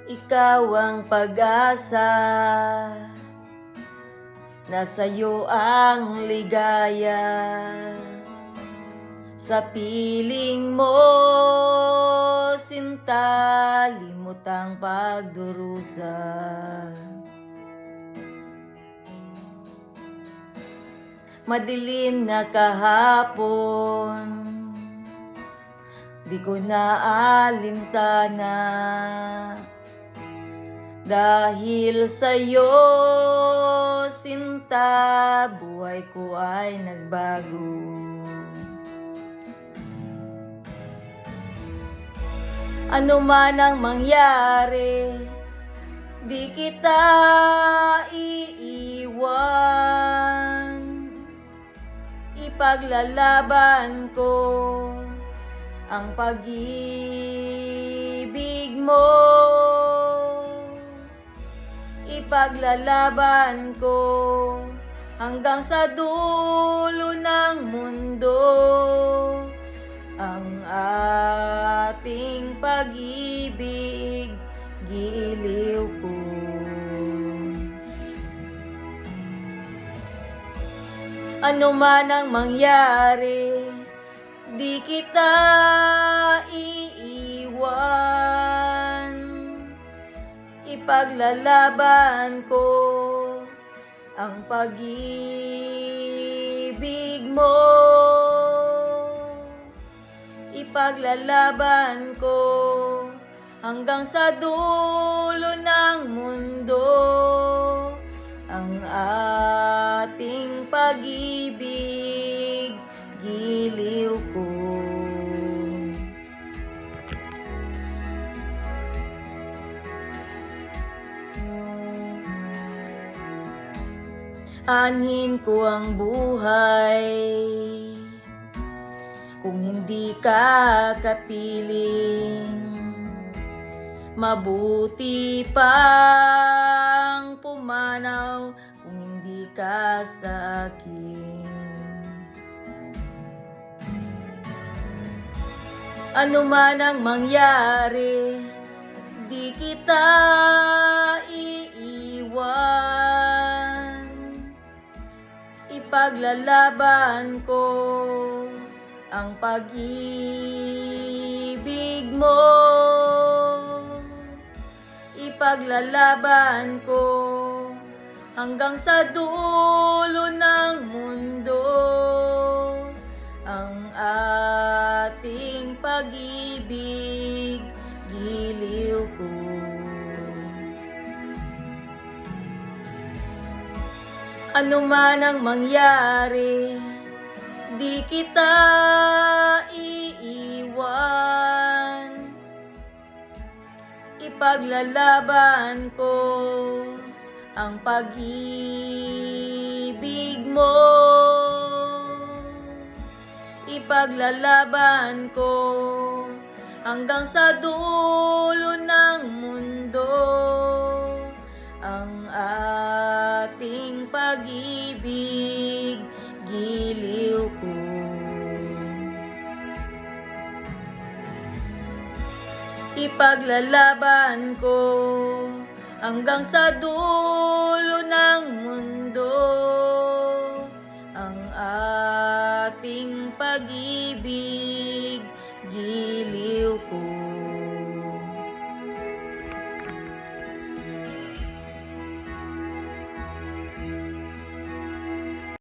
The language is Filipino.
Ikaw ang pag-asa, nasa'yo ang ligaya. Sa piling mo, sinta, limot ang pagdurusa. Madilim na kahapon, di ko naalintana. Dahil sa'yo, sinta, buhay ko ay nagbago. Ano man ang mangyari, di kita iiwan. Ipaglalaban ko ang pag-ibig mo. Ipaglalaban ko hanggang sa dulo ng mundo ang ating pag-ibig, giliw ko. Ano man ang mangyari, di kita iiwan. Ipaglalaban ko ang pag-ibig mo. Ipaglalaban ko hanggang sa dulo ng mundo ang ating pag-ibig, giliw ko. Anhin ko ang buhay kung hindi ka kapiling. Mabuti pang pumanaw kung hindi ka sa akin. Ano man ang mangyari, di kita iiwan. Ipaglalaban ko ang pag-ibig mo. Ipaglalaban ko hanggang sa dulo ng mundo ang ating pag-ibig, giliw ko. Ano man ang mangyari, di kita iiwan. Ipaglalaban ko ang pag-ibig mo. Ipaglalaban ko hanggang sa dulo ng mundo ang ating pag-ibig, giliw ko. Ipaglalaban ko hanggang sa dulo ng mundo ang ating pag-ibig, giliw ko.